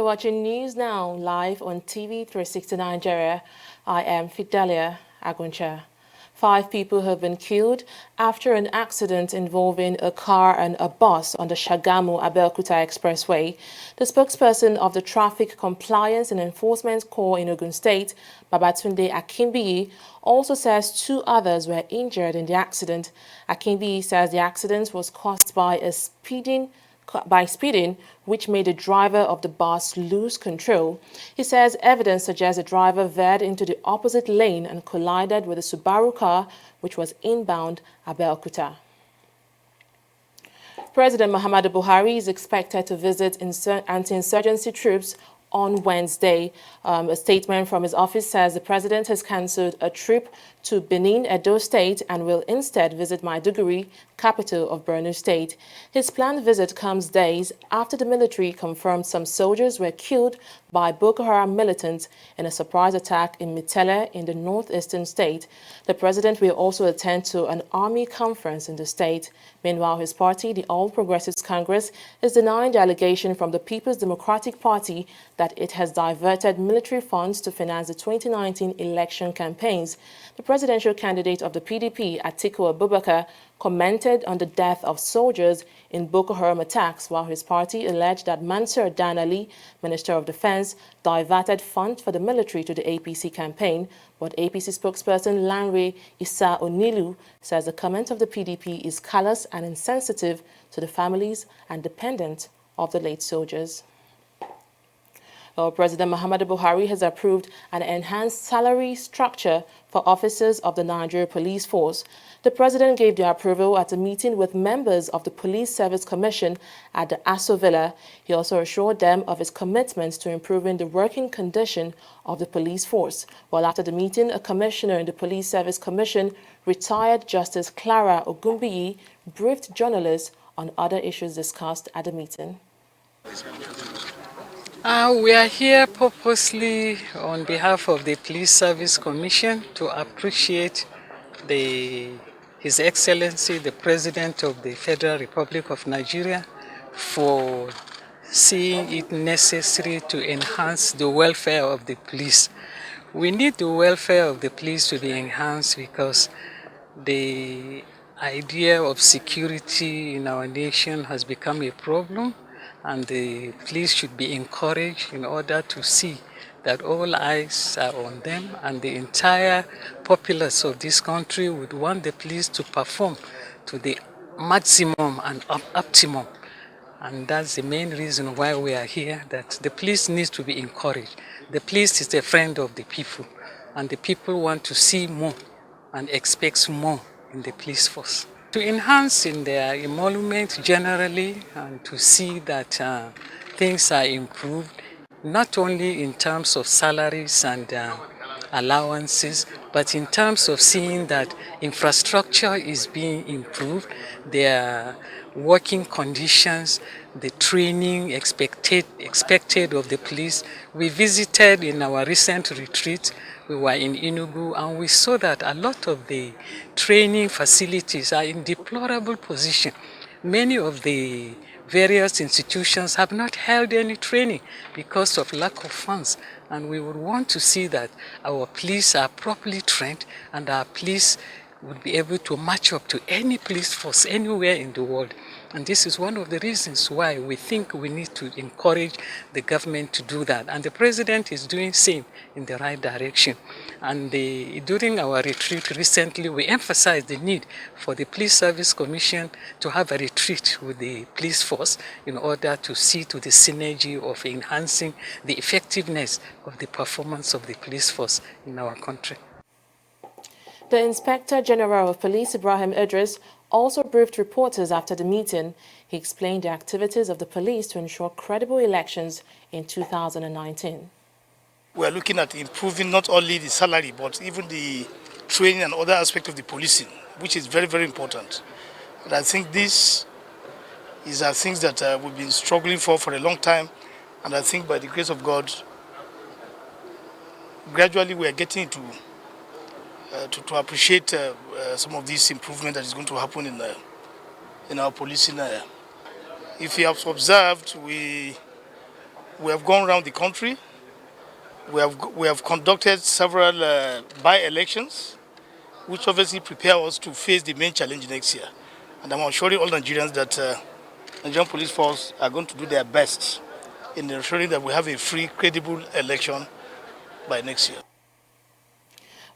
You're watching News Now live on TV360 Nigeria. I am Fidelia Aguncha. 5 people have been killed after an accident involving a car and a bus on the Shagamu-Abeokuta Expressway. The spokesperson of the Traffic Compliance and Enforcement Corps in Ogun State, Babatunde Akinbiyi, also says 2 others were injured in the accident. Akinbiyi says the accident was caused by speeding, which made the driver of the bus lose control. He says evidence suggests the driver veered into the opposite lane and collided with a Subaru car, which was inbound Abeokuta. President Muhammadu Buhari is expected to visit anti-insurgency troops on Wednesday. A statement from his office says the president has cancelled a trip to Benin, Edo State, and will instead visit Maiduguri, capital of Borno State. His planned visit comes days after the military confirmed some soldiers were killed by Boko Haram militants in a surprise attack in Mitele in the northeastern state. The president will also attend to an army conference in the state. Meanwhile, his party, the All Progressives Congress, is denying the allegation from the People's Democratic Party that it has diverted military funds to finance the 2019 election campaigns. The presidential candidate of the PDP, Atiku Abubakar, commented on the death of soldiers in Boko Haram attacks, while his party alleged that Mansur Dan Ali, Minister of Defense, diverted funds for the military to the APC campaign. But APC spokesperson Lanre Issa Onilu says the comment of the PDP is callous and insensitive to the families and dependents of the late soldiers. President Muhammadu Buhari has approved an enhanced salary structure for officers of the Nigerian Police Force. The president gave the approval at a meeting with members of the Police Service Commission at the Aso Villa. He also assured them of his commitment to improving the working condition of the police force. While after the meeting, a commissioner in the Police Service Commission, retired Justice Clara Ogumbiyi, briefed journalists on other issues discussed at the meeting. We are here purposely on behalf of the Police Service Commission to appreciate His Excellency, the President of the Federal Republic of Nigeria, for seeing it necessary to enhance the welfare of the police. We need the welfare of the police to be enhanced because the idea of security in our nation has become a problem, and the police should be encouraged in order to see that all eyes are on them, and the entire populace of this country would want the police to perform to the maximum and optimum. And that's the main reason why we are here, that the police needs to be encouraged. The police is a friend of the people, and the people want to see more and expect more in the police force. To enhance in their emolument generally, and to see that things are improved, not only in terms of salaries and allowances, but in terms of seeing that infrastructure is being improved, their working conditions, the training expected of the police. We visited in our recent retreat. We were in Enugu, and we saw that a lot of the training facilities are in deplorable position. Many of the various institutions have not held any training because of lack of funds, and we would want to see that our police are properly trained and our police would be able to match up to any police force anywhere in the world. And this is one of the reasons why we think we need to encourage the government to do that. And the president is doing the same in the right direction. And during our retreat recently, we emphasized the need for the Police Service Commission to have a retreat with the police force in order to see to the synergy of enhancing the effectiveness of the performance of the police force in our country. The Inspector General of Police, Ibrahim Idris, also briefed reporters after the meeting. He explained the activities of the police to ensure credible elections in 2019. We are looking at improving not only the salary, but even the training and other aspects of the policing, which is very, very important. And I think these are things that we've been struggling for a long time. And I think by the grace of God, gradually we are getting to appreciate some of this improvement that is going to happen in our policing. If you have observed, we We have gone around the country. We have conducted several by-elections, which obviously prepare us to face the main challenge next year. And I'm assuring all Nigerians that Nigerian police force are going to do their best in ensuring that we have a free, credible election by next year.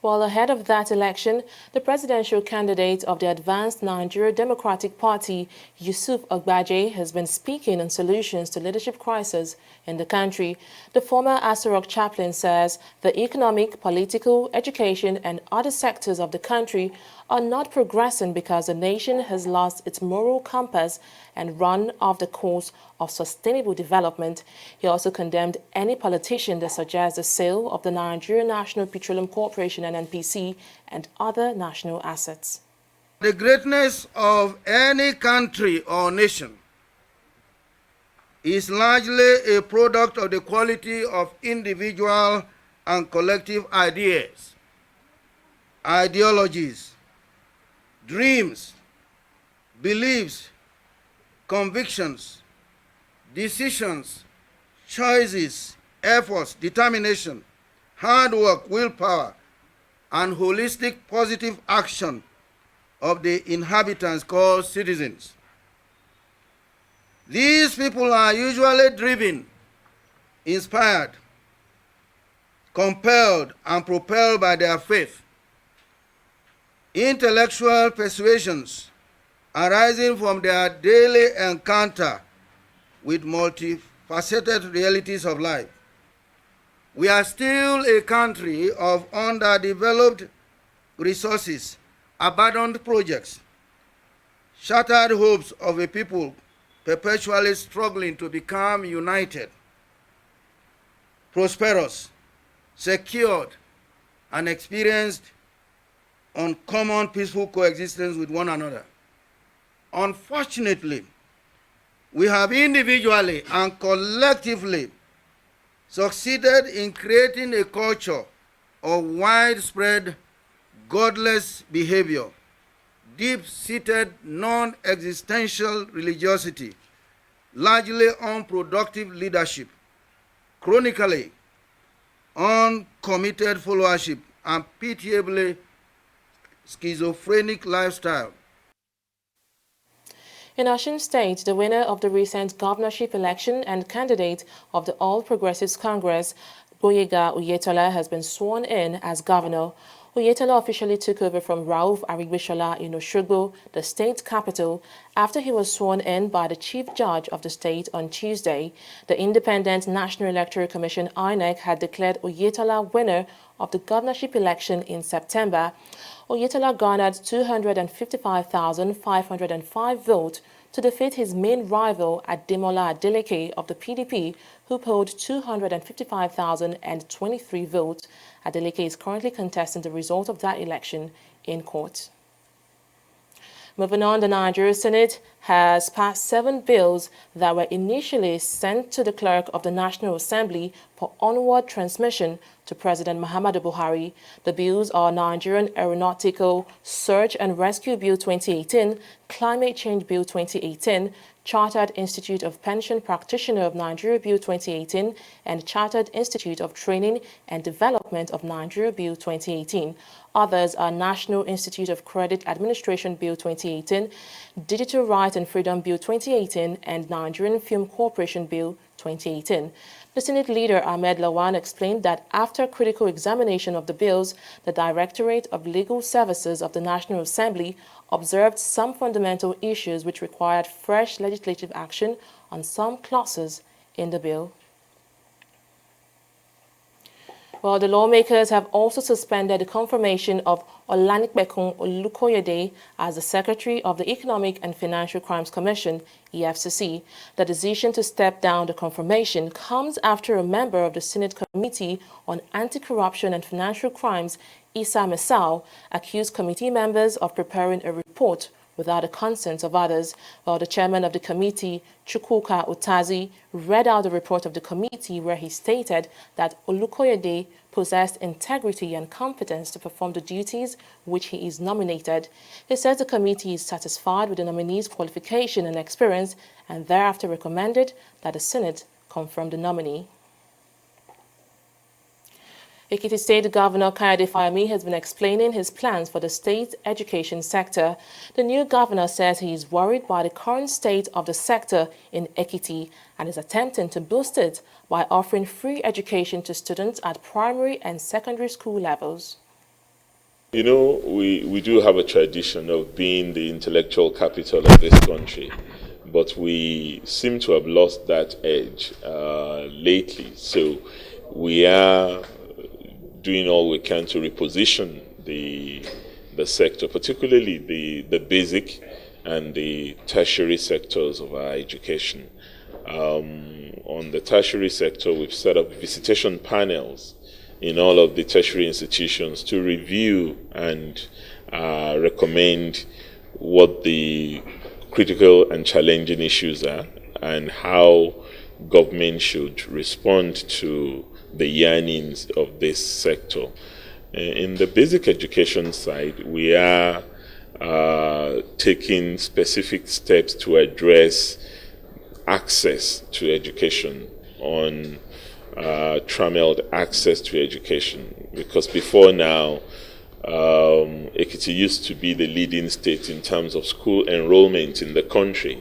Well, ahead of that election, the presidential candidate of the Advanced Nigeria Democratic Party, Yusuf Ogbaje, has been speaking on solutions to leadership crisis in the country. The former Aso chaplain says the economic, political, education and other sectors of the country are not progressing because the nation has lost its moral compass and run off the course of sustainable development. He also condemned any politician that suggests the sale of the Nigerian National Petroleum Corporation (NNPC) and other national assets. The greatness of any country or nation is largely a product of the quality of individual and collective ideas, ideologies, dreams, beliefs, convictions, decisions, choices, efforts, determination, hard work, willpower, and holistic positive action of the inhabitants called citizens. These people are usually driven, inspired, compelled, and propelled by their faith, intellectual persuasions arising from their daily encounter with multifaceted realities of life. We are still a country of underdeveloped resources, abandoned projects, shattered hopes of a people perpetually struggling to become united, prosperous, secured, and experienced on common peaceful coexistence with one another. Unfortunately, we have individually and collectively succeeded in creating a culture of widespread godless behavior, deep-seated non-existential religiosity, largely unproductive leadership, chronically uncommitted followership, and pitiably schizophrenic lifestyle. In Osun State, the winner of the recent governorship election and candidate of the All Progressives Congress, Boyega Oyetola, has been sworn in as governor. Oyetola officially took over from Rauf Arigbeshola in Osogbo, the state capital, after he was sworn in by the Chief Judge of the state on Tuesday. The Independent National Electoral Commission (INEC) had declared Oyetola winner of the governorship election in September. Oyetola garnered 255,505 votes to defeat his main rival Ademola Adeleke of the PDP, who polled 255,023 votes. Adeleke is currently contesting the result of that election in court. Moving on, the Nigerian Senate has passed 7 bills that were initially sent to the Clerk of the National Assembly for onward transmission to President Muhammadu Buhari. The bills are Nigerian Aeronautical Search and Rescue Bill 2018, Climate Change Bill 2018, Chartered Institute of Pension Practitioner of Nigeria Bill 2018, and Chartered Institute of Training and Development of Nigeria Bill 2018. Others are National Institute of Credit Administration Bill 2018, Digital Rights and Freedom Bill 2018, and Nigerian Film Corporation Bill 2018. The Senate leader Ahmed Lawan explained that after critical examination of the bills, the Directorate of Legal Services of the National Assembly observed some fundamental issues which required fresh legislative action on some clauses in the bill. Well, the lawmakers have also suspended the confirmation of Olanipekun Olukoyede as the Secretary of the Economic and Financial Crimes Commission, EFCC. The decision to step down the confirmation comes after a member of the Senate Committee on Anti-Corruption and Financial Crimes, Issa Mesau, accused committee members of preparing a report without the consent of others, while the chairman of the committee, Chukwuka Utazi, read out the report of the committee where he stated that Olukoyede possessed integrity and competence to perform the duties which he is nominated. He says the committee is satisfied with the nominee's qualification and experience and thereafter recommended that the Senate confirmed the nominee. Ekiti State Governor Kayode Fayemi has been explaining his plans for the state's education sector. The new governor says he is worried by the current state of the sector in Ekiti and is attempting to boost it by offering free education to students at primary and secondary school levels. You know, we do have a tradition of being the intellectual capital of this country, but we seem to have lost that edge lately. So we are doing all we can to reposition the sector, particularly the basic and the tertiary sectors of our education. On the tertiary sector, we've set up visitation panels in all of the tertiary institutions to review and recommend what the critical and challenging issues are and how government should respond to the yearnings of this sector. In the basic education side, we are taking specific steps to address access to education, on trammeled access to education, because before now, Ekiti used to be the leading state in terms of school enrollment in the country.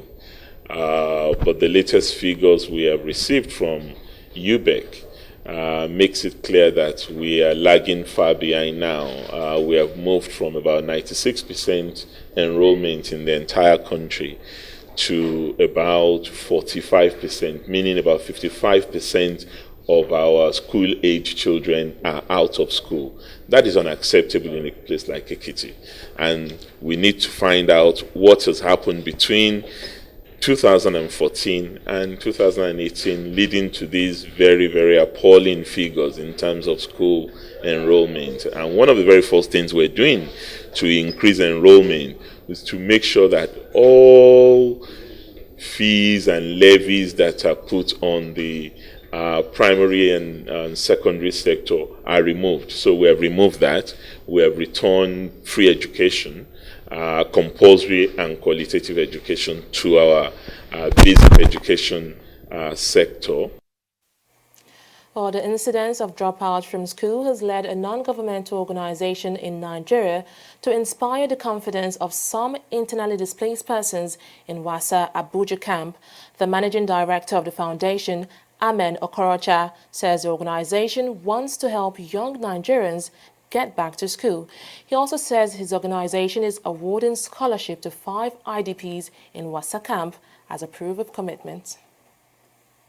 But the latest figures we have received from UBEC makes it clear that we are lagging far behind now. We have moved from about 96% enrollment in the entire country to about 45%, meaning about 55% of our school-age children are out of school. That is unacceptable in a place like Ekiti. And we need to find out what has happened between 2014 and 2018, leading to these very, very appalling figures in terms of school enrollment. And one of the very first things we're doing to increase enrollment is to make sure that all fees and levies that are put on the primary and secondary sector are removed. So we have removed that. We have returned free education, compulsory and qualitative education to our basic education sector. Well, the incidence of dropout from school has led a non-governmental organization in Nigeria to inspire the confidence of some internally displaced persons in Wasa, Abuja camp. The managing director of the foundation, Amen Okorocha, says the organization wants to help young Nigerians get back to school. He also says his organization is awarding scholarship to 5 IDPs in Wasa camp as a proof of commitment.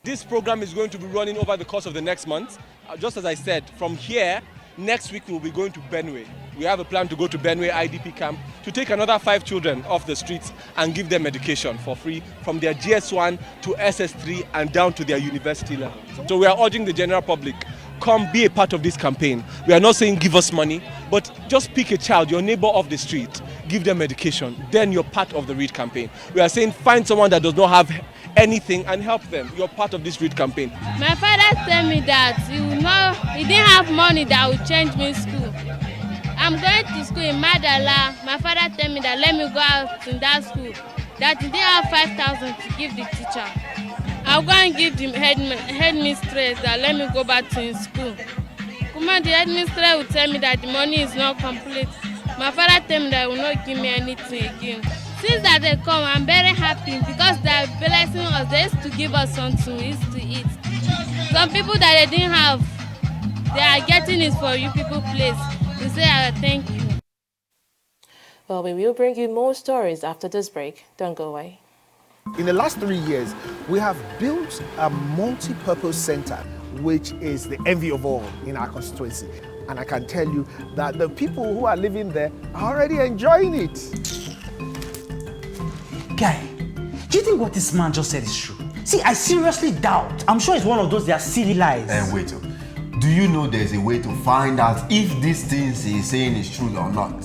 This program is going to be running over the course of the next month. Just as I said, from here, next week we'll be going to Benue. We have a plan to go to Benue IDP camp to take another 5 children off the streets and give them education for free from their GS1 to SS3 and down to their university level. So we are urging the general public, come be a part of this campaign. We are not saying give us money, but just pick a child, your neighbor off the street, give them education, then you're part of the READ campaign. We are saying find someone that does not have anything and help them. You're part of this READ campaign. My father told me that he didn't have money that would change me school. I'm going to school in Madala. My father told me that let me go out in that school, that he didn't have 5,000 to give the teacher. I'll go and give the headmistress that let me go back to his school. Kuma, the headmistress will tell me that the money is not complete. My father told me that he will not give me anything again. Since that they come, I'm very happy because they are blessing us. They used to give us something we used to eat. Some people that they didn't have, they are getting it for you people place. We say thank you. Well, we will bring you more stories after this break. Don't go away. In the last 3 years, we have built a multi-purpose centre, which is the envy of all in our constituency. And I can tell you that the people who are living there are already enjoying it. Guy, do you think what this man just said is true? See, I seriously doubt. I'm sure it's one of those their silly lies. Wait, do you know there's a way to find out if these things he's saying is true or not?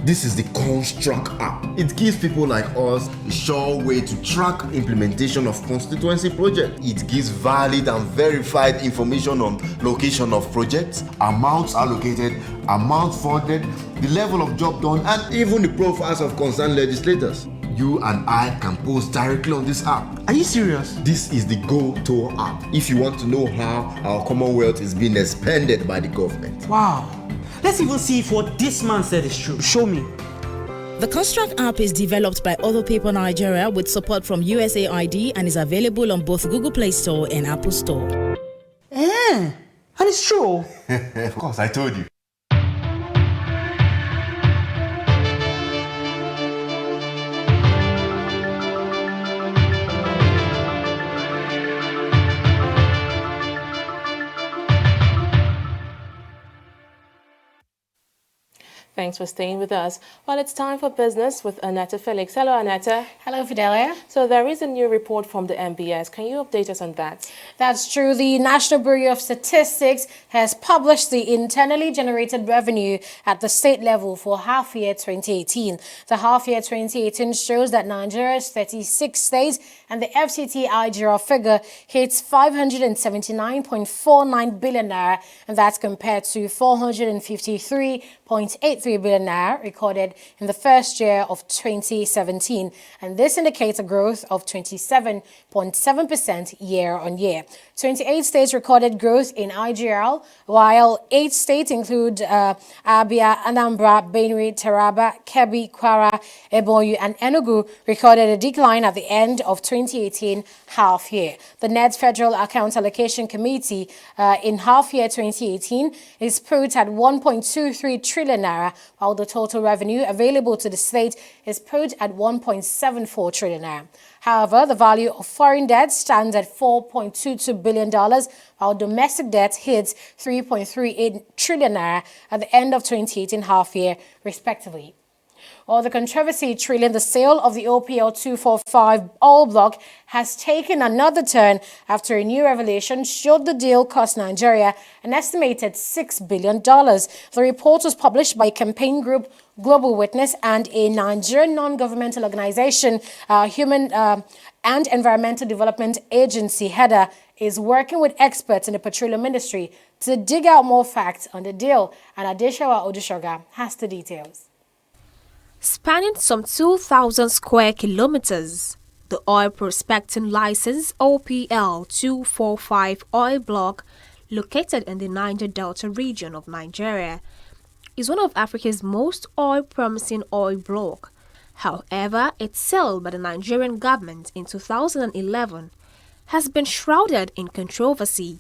This is the Construct app. It gives people like us a sure way to track implementation of constituency projects. It gives valid and verified information on location of projects, amounts allocated, amount funded, the level of job done, and even the profiles of concerned legislators. you and I can post directly on this app. Are you serious? This is the Go-To app. If you want to know how our Commonwealth is being expanded by the government. Wow. Let's even see if what this man said is true. Show me. The Construct app is developed by Other People Nigeria with support from USAID and is available on both Google Play Store and Apple Store. And it's true. Of course, I told you. Thanks for staying with us. Well, it's time for business with Annette Felix. Hello, Annette. Hello, Fidelia. So there is a new report from the MBS. Can you update us on that? That's true. The National Bureau of Statistics has published the internally generated revenue at the state level for half year 2018. The half year 2018 shows that Nigeria's 36 states and the FCT IGR figure hits 579.49 billion naira, and that's compared to 453.83 billion naira recorded in the first year of 2017, and this indicates a growth of 27.7% year-on-year. 28 states recorded growth in IGR, while 8 states include Abia, Anambra, Benue, Taraba, Kebbi, Kwara, Ebonyi, and Enugu recorded a decline at the end of 2018 half year. The Net Federal Account Allocation Committee in half year 2018 is put at 1.23 trillion naira, while the total revenue available to the state is put at 1.74 trillion naira. However, the value of foreign debt stands at $4.22 billion, while domestic debt hits 3.38 trillion naira at the end of 2018 half year, respectively. Well, the controversy trailing the sale of the OPL 245 oil block has taken another turn after a new revelation showed the deal cost Nigeria an estimated $6 billion. The report was published by campaign group Global Witness and a Nigerian non-governmental organization, Human and Environmental Development Agency, HEDA, is working with experts in the petroleum industry to dig out more facts on the deal. And Adeshawa Odushoga has the details. Spanning some 2,000 square kilometers, the oil prospecting license OPL 245 oil block, located in the Niger Delta region of Nigeria, is one of Africa's most oil-promising oil block. However, its sale by the Nigerian government in 2011 has been shrouded in controversy.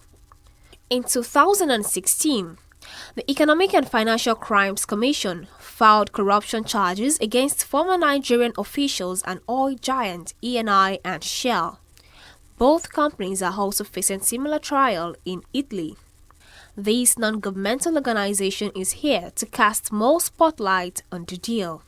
In 2016, the Economic and Financial Crimes Commission filed corruption charges against former Nigerian officials and oil giant ENI and Shell. Both companies are also facing similar trial in Italy. This non-governmental organization is here to cast more spotlight on the deal.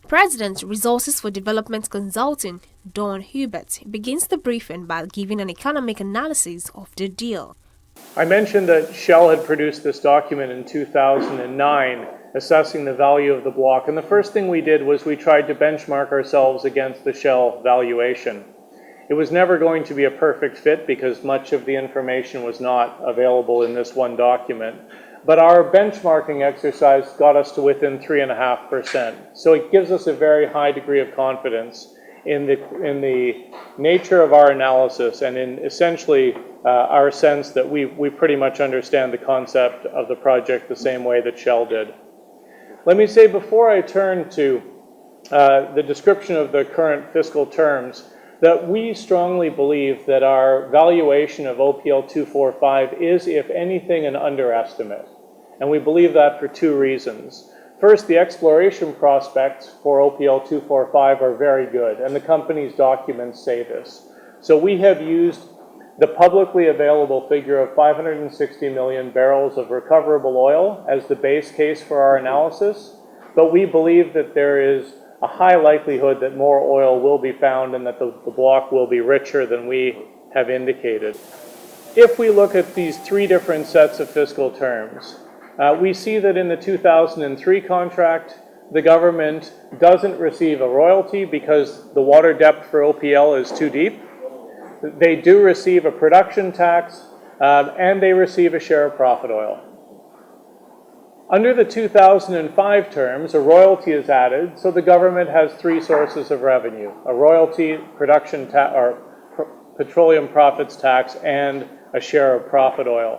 President Resources for Development Consulting, Don Hubert, begins the briefing by giving an economic analysis of the deal. I mentioned that Shell had produced this document in 2009, assessing the value of the block, and the first thing we did was we tried to benchmark ourselves against the Shell valuation. It was never going to be a perfect fit because much of the information was not available in this one document, but our benchmarking exercise got us to within 3.5%. So it gives us a very high degree of confidence in the nature of our analysis and in essentially our sense that we pretty much understand the concept of the project the same way that Shell did. Let me say, before I turn to the description of the current fiscal terms, that we strongly believe that our valuation of OPL 245 is, if anything, an underestimate. And we believe that for two reasons. First, the exploration prospects for OPL 245 are very good, and the company's documents say this. So we have used the publicly available figure of 560 million barrels of recoverable oil as the base case for our analysis, but we believe that there is a high likelihood that more oil will be found and that the block will be richer than we have indicated. If we look at these three different sets of fiscal terms, we see that in the 2003 contract, the government doesn't receive a royalty because the water depth for OPL is too deep. They do receive a production tax, and they receive a share of profit oil. Under the 2005 terms, a royalty is added, so the government has three sources of revenue: a royalty, petroleum profits tax, and a share of profit oil.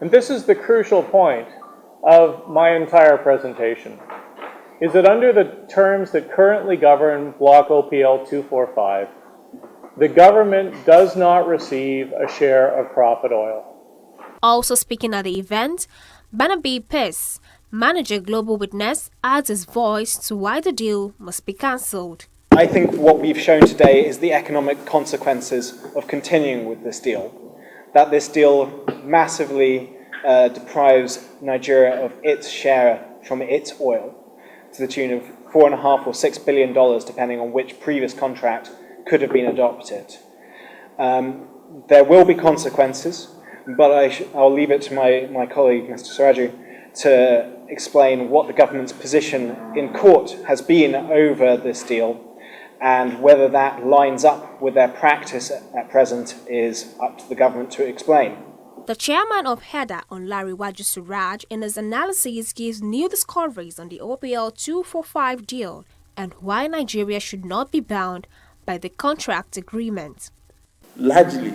And this is the crucial point of my entire presentation, is that under the terms that currently govern Block OPL 245, the government does not receive a share of profit oil. Also speaking at the event, Barnaby Pearce, Manager Global Witness, adds his voice to why the deal must be cancelled. I think what we've shown today is the economic consequences of continuing with this deal. That this deal massively deprives Nigeria of its share from its oil to the tune of $4.5 or $6 billion, depending on which previous contract could have been adopted. There will be consequences, but I'll leave it to my colleague, Mr. Suraju, to explain what the government's position in court has been over this deal, and whether that lines up with their practice at present is up to the government to explain. The chairman of HEDA, Onlariwaju Suraj, in his analysis gives new discoveries on the OPL 245 deal and why Nigeria should not be bound by the contract agreement. Largely,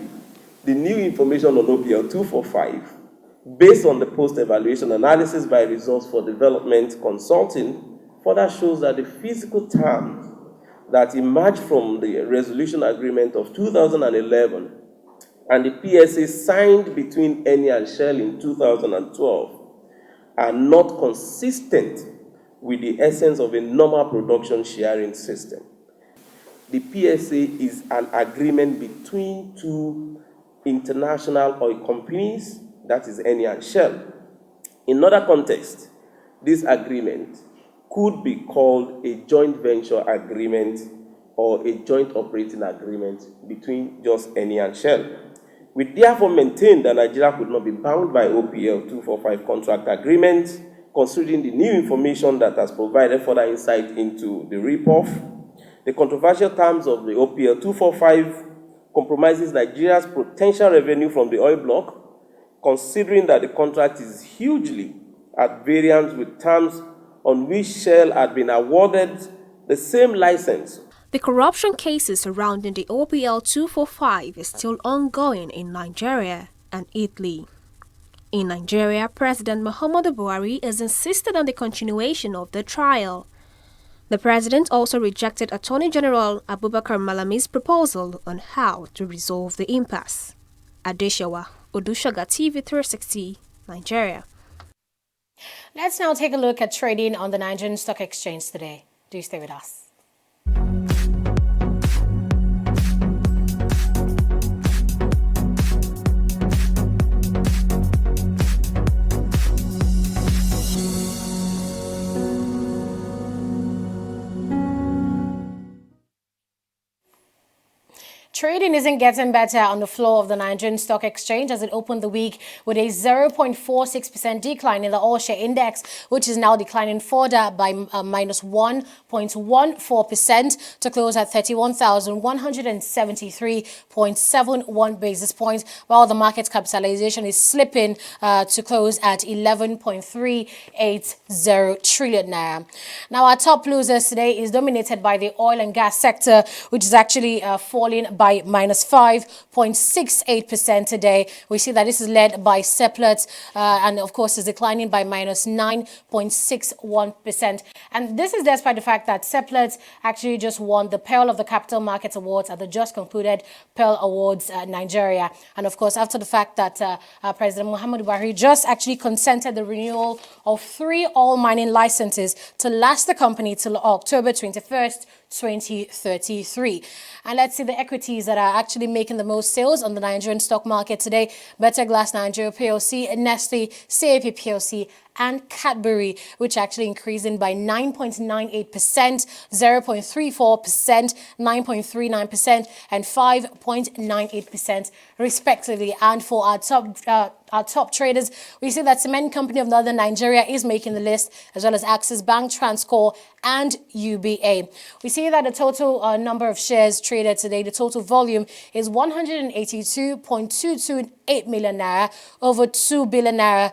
the new information on OPL 245, based on the post-evaluation analysis by Resource for Development Consulting, further shows that the physical terms that emerged from the resolution agreement of 2011 and the PSA signed between Eni and Shell in 2012 are not consistent with the essence of a normal production sharing system. The PSA is an agreement between two international oil companies, that is Eni and Shell. In other contexts, this agreement could be called a joint venture agreement or a joint operating agreement between just Eni and Shell. We therefore maintain that Nigeria could not be bound by OPL 245 contract agreement, considering the new information that has provided further insight into the rip-off. The controversial terms of the OPL 245 compromises Nigeria's potential revenue from the oil block, considering that the contract is hugely at variance with terms on which Shell had been awarded the same license. The corruption cases surrounding the OPL 245 is still ongoing in Nigeria and Italy. In Nigeria, President Muhammadu Buhari has insisted on the continuation of the trial. The president also rejected Attorney General Abubakar Malami's proposal on how to resolve the impasse. Adeshawa Odushaga, TV360, Nigeria. Let's now take a look at trading on the Nigerian Stock Exchange today. Do stay with us. Trading isn't getting better on the floor of the Nigerian Stock Exchange as it opened the week with a 0.46% decline in the all-share index, which is now declining further by minus 1.14% to close at 31,173.71 basis points, while the market capitalization is slipping to close at 11.380 trillion naira. Now, our top losers today is dominated by the oil and gas sector, which is actually falling by minus 5.68% today. We see that this is led by Seplat and of course is declining by minus 9.61%. And this is despite the fact that Seplat actually just won the Pearl of the Capital Markets Awards at the just concluded Pearl Awards Nigeria. And of course, after the fact that President Muhammadu Buhari just actually consented the renewal of 3 oil mining licenses to last the company till October 21st, 2033. And let's see the equities that are actually making the most sales on the Nigerian stock market today. Better Glass Nigeria PLC, Nestle, CAP PLC, and Cadbury, which actually increasing by 9.98%, 0.34%, 9.39%, and 5.98% respectively. And for our top traders, we see that Cement Company of Northern Nigeria is making the list, as well as Axis Bank, Transcorp, and UBA. We see that the total number of shares traded today, the total volume is 182.228 million naira, over 2 billion naira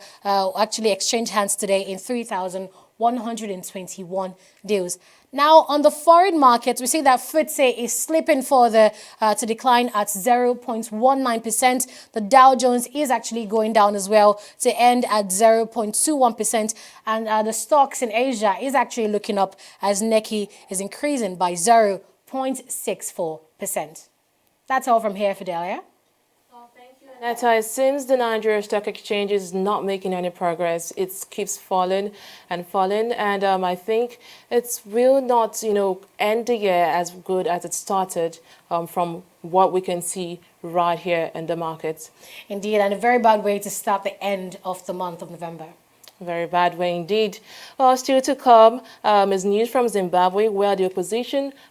actually exchanged hands today in 3,121 deals. Now, on the foreign markets, we see that FTSE is slipping further to decline at 0.19%. The Dow Jones is actually going down as well to end at 0.21%. And the stocks in Asia is actually looking up as Nikkei is increasing by 0.64%. That's all from here, Fidelia. Netta, it seems the Nigerian Stock Exchange is not making any progress. It keeps falling, and I think it will not, end the year as good as it started from what we can see right here in the markets. Indeed, and a very bad way to start the end of the month of November. Very bad way indeed. Well, still to come is news from Zimbabwe, where the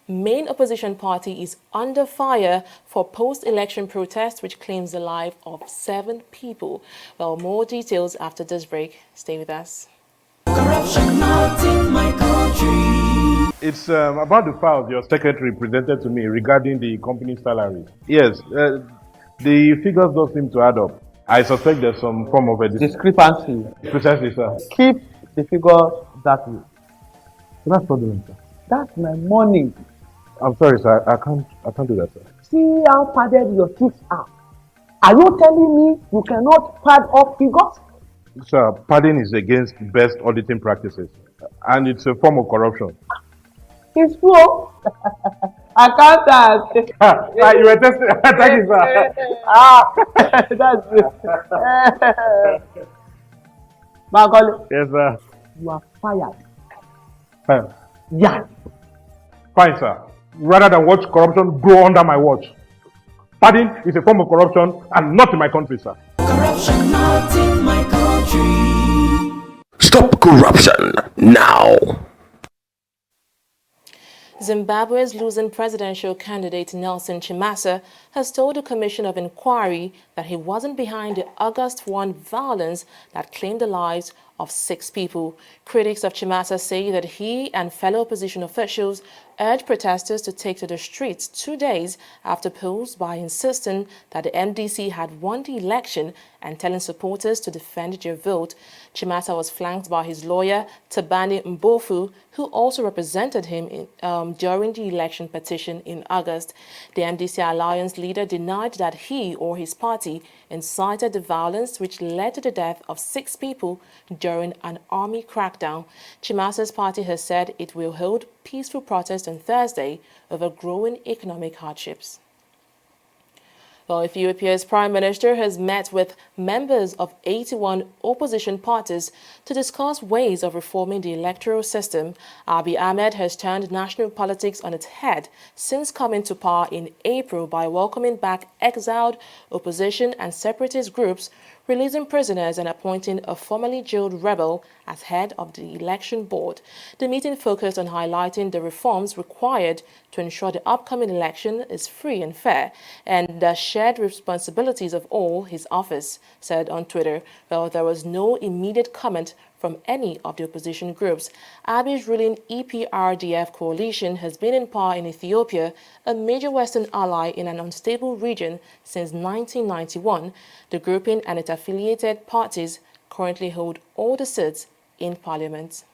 main opposition party is under fire for post-election protest, which claims the life of 7 people. Well, more details after this break. Stay with us. Corruption not in my country. It's about the files your secretary presented to me regarding the company's salary. Yes, the figures don't seem to add up. I suspect there's some form of a discrepancy. Precisely, sir. Keep the figures that way. That's fraudulent, sir. That's my money. I'm sorry, sir. I can't do that, sir. See how padded your cheeks are. Are you telling me you cannot pad up figures? Sir, padding is against best auditing practices, and it's a form of corruption. It's true. Accountant. You were testing. Thank you, sir. That's it. Macaulay. Yes, sir. You are fired. Yeah. Fine, sir. Rather than watch corruption grow under my watch. Padding is a form of corruption and not in my country, sir. Corruption not in my country. Stop corruption now. Zimbabwe's losing presidential candidate Nelson Chamisa has told the Commission of Inquiry that he wasn't behind the August 1 violence that claimed the lives of 6 people. Critics of Chamisa say that he and fellow opposition officials urged protesters to take to the streets 2 days after polls by insisting that the MDC had won the election and telling supporters to defend their vote. Chamisa was flanked by his lawyer, Tabani Mbofu, who also represented him during the election petition in August. The MDC Alliance leader denied that he or his party incited the violence which led to the death of 6 people during an army crackdown. Chimisa's party has said it will hold peaceful protests on Thursday over growing economic hardships. Well, Ethiopia's Prime Minister has met with members of 81 opposition parties to discuss ways of reforming the electoral system. Abiy Ahmed has turned national politics on its head since coming to power in April by welcoming back exiled opposition and separatist groups, releasing prisoners and appointing a formerly jailed rebel as head of the election board. The meeting focused on highlighting the reforms required to ensure the upcoming election is free and fair, and the shared responsibilities of all, his office said on Twitter. Well, there was no immediate comment from any of the opposition groups. Abiy's ruling EPRDF coalition has been in power in Ethiopia, a major Western ally in an unstable region since 1991. The grouping and its affiliated parties currently hold all the seats in parliament.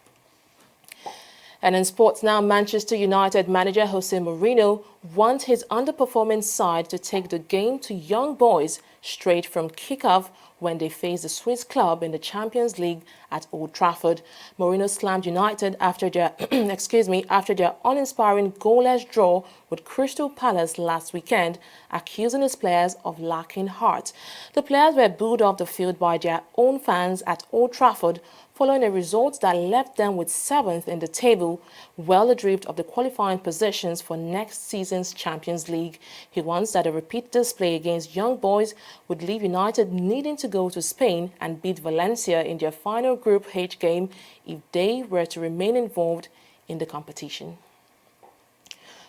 And in sports now, Manchester United manager Jose Mourinho wants his underperforming side to take the game to young boys straight from kickoff when they face the Swiss club in the Champions League at Old Trafford. Mourinho slammed United after their after their uninspiring goalless draw with Crystal Palace last weekend, accusing his players of lacking heart. The players were booed off the field by their own fans at Old Trafford following a result that left them with 7th in the table, well adrift of the qualifying positions for next season's Champions League. He wants that a repeat display against young boys would leave United needing to go to Spain and beat Valencia in their final Group H game if they were to remain involved in the competition.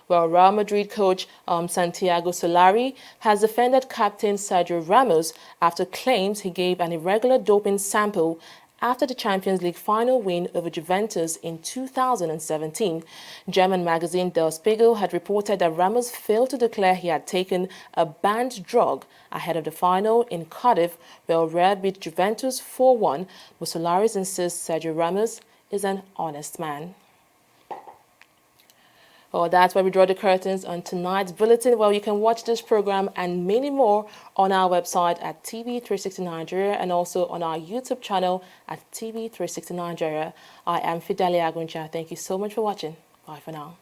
Well, Real Madrid coach Santiago Solari has defended captain Sergio Ramos after claims he gave an irregular doping sample after the Champions League final win over Juventus in 2017. German magazine Der Spiegel had reported that Ramos failed to declare he had taken a banned drug ahead of the final in Cardiff, where Real beat Juventus 4-1, but Solaris insists Sergio Ramos is an honest man. Well, that's where we draw the curtains on tonight's bulletin. Well, you can watch this program and many more on our website at TV360 Nigeria and also on our YouTube channel at TV360 Nigeria. I am Fidelia Aguncha. Thank you so much for watching. Bye for now.